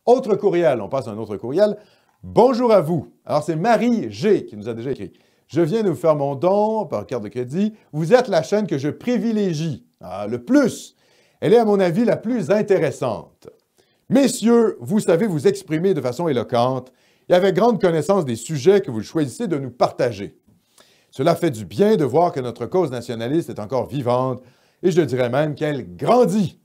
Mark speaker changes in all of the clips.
Speaker 1: Autre courriel, on passe à un autre courriel. Bonjour à vous. Alors, c'est Marie G qui nous a déjà écrit. Je viens de vous faire mon don par carte de crédit. Vous êtes la chaîne que je privilégie le plus. Elle est, à mon avis, la plus intéressante. Messieurs, vous savez vous exprimer de façon éloquente et avec grande connaissance des sujets que vous choisissez de nous partager. Cela fait du bien de voir que notre cause nationaliste est encore vivante et je dirais même qu'elle grandit.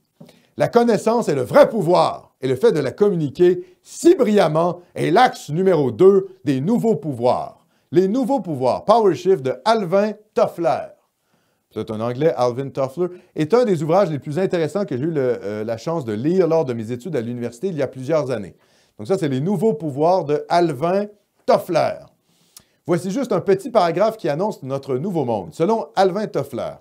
Speaker 1: La connaissance est le vrai pouvoir et le fait de la communiquer si brillamment est l'axe numéro 2 des nouveaux pouvoirs. Les nouveaux pouvoirs, Power Shift de Alvin Toffler. C'est un anglais, Alvin Toffler, est un des ouvrages les plus intéressants que j'ai eu la chance de lire lors de mes études à l'université il y a plusieurs années. Donc ça, c'est les nouveaux pouvoirs de Alvin Toffler. Voici juste un petit paragraphe qui annonce notre nouveau monde. Selon Alvin Toffler,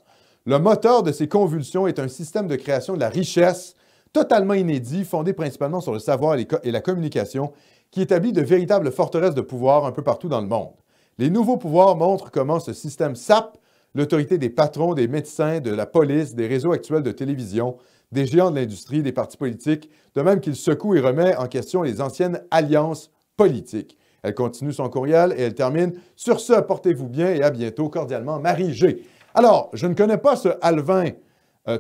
Speaker 1: le moteur de ces convulsions est un système de création de la richesse totalement inédit, fondé principalement sur le savoir et la communication, qui établit de véritables forteresses de pouvoir un peu partout dans le monde. Les nouveaux pouvoirs montrent comment ce système sape l'autorité des patrons, des médecins, de la police, des réseaux actuels de télévision, des géants de l'industrie, des partis politiques, de même qu'il secoue et remet en question les anciennes alliances politiques. Elle continue son courriel et elle termine « Sur ce, portez-vous bien et à bientôt. Cordialement, Marie G. » Alors, je ne connais pas ce Alvin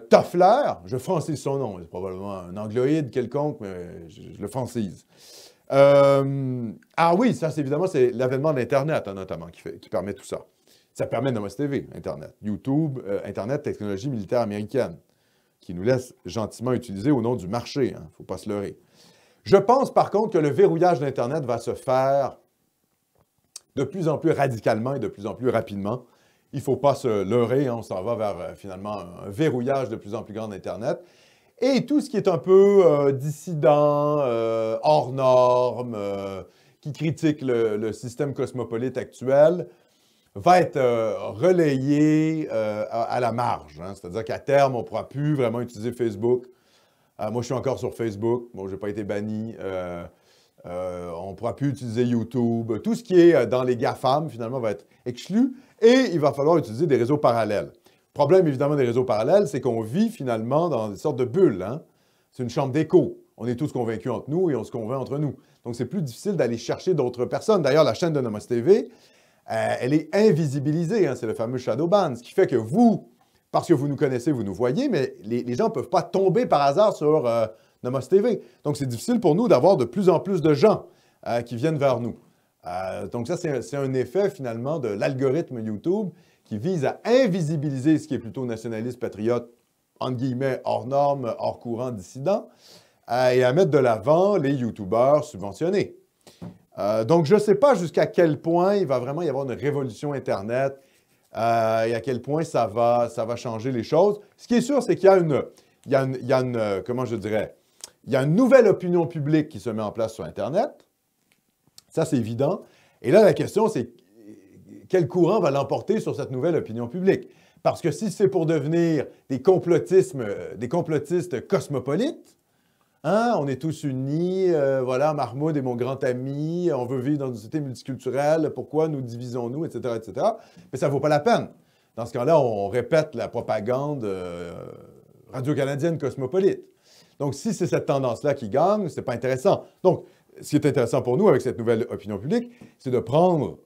Speaker 1: Toffler. Je francise son nom. C'est probablement un angloïde quelconque, mais je le francise. Ah oui, ça, évidemment, c'est l'avènement d'Internet, notamment, qui permet tout ça. Ça permet Nomos TV, Internet. YouTube, Internet, technologie militaire américaine, qui nous laisse gentiment utiliser au nom du marché. Il ne faut pas se leurrer. Je pense, par contre, que le verrouillage d'Internet va se faire de plus en plus radicalement et de plus en plus rapidement. Il ne faut pas se leurrer, on s'en va vers, finalement, un verrouillage de plus en plus grand d'Internet. Et tout ce qui est un peu dissident, hors norme, qui critique le système cosmopolite actuel, va être relayé à la marge. C'est-à-dire qu'à terme, on ne pourra plus vraiment utiliser Facebook. Moi, je suis encore sur Facebook. Bon, je n'ai pas été banni. On ne pourra plus utiliser YouTube. Tout ce qui est dans les GAFAM, finalement, va être exclu. Et il va falloir utiliser des réseaux parallèles. Le problème, évidemment, des réseaux parallèles, c'est qu'on vit, finalement, dans des sortes de bulles. C'est une chambre d'écho. On est tous convaincus entre nous et on se convainc entre nous. Donc, c'est plus difficile d'aller chercher d'autres personnes. D'ailleurs, la chaîne de Nomos TV, elle est invisibilisée. C'est le fameux shadow ban. Ce qui fait que vous, parce que vous nous connaissez, vous nous voyez, mais les gens ne peuvent pas tomber par hasard sur Nomos TV. Donc, c'est difficile pour nous d'avoir de plus en plus de gens qui viennent vers nous. Donc, ça, c'est un effet, finalement, de l'algorithme YouTube qui vise à invisibiliser ce qui est plutôt nationaliste, patriote, entre guillemets, hors norme, hors courant, dissident, et à mettre de l'avant les YouTubeurs subventionnés. Donc, je ne sais pas jusqu'à quel point il va vraiment y avoir une révolution Internet et à quel point ça va changer les choses. Ce qui est sûr, c'est qu'il y a une, comment je dirais, il y a une nouvelle opinion publique qui se met en place sur Internet. Ça, c'est évident. Et là, la question, c'est quel courant va l'emporter sur cette nouvelle opinion publique? Parce que si c'est pour devenir des complotistes cosmopolites, on est tous unis, voilà, Mahmoud est mon grand ami, on veut vivre dans une société multiculturelle, pourquoi nous divisons-nous, etc., etc. Mais ça ne vaut pas la peine. Dans ce cas-là, on répète la propagande radio-canadienne cosmopolite. Donc, si c'est cette tendance-là qui gagne, ce n'est pas intéressant. Donc, ce qui est intéressant pour nous avec cette nouvelle opinion publique, c'est de prendre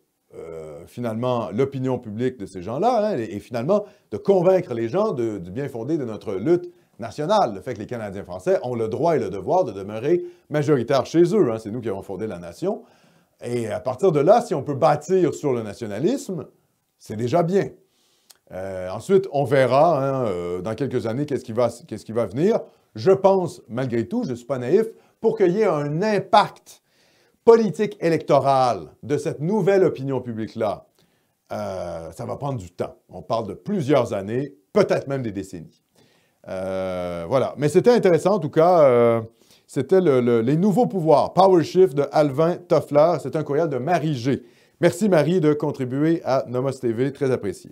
Speaker 1: finalement l'opinion publique de ces gens-là et finalement de convaincre les gens du bien fondé de notre lutte nationale. Le fait que les Canadiens français ont le droit et le devoir de demeurer majoritaires chez eux. C'est nous qui avons fondé la nation. Et à partir de là, si on peut bâtir sur le nationalisme, c'est déjà bien. Ensuite, on verra dans quelques années qu'est-ce qui va venir. Je pense, malgré tout, je ne suis pas naïf, pour qu'il y ait un impact politique électoral de cette nouvelle opinion publique-là, ça va prendre du temps. On parle de plusieurs années, peut-être même des décennies. Voilà. Mais c'était intéressant, en tout cas. C'était les nouveaux pouvoirs, Power Shift de Alvin Toffler. C'est un courriel de Marie G. Merci, Marie, de contribuer à Nomos TV. Très apprécié.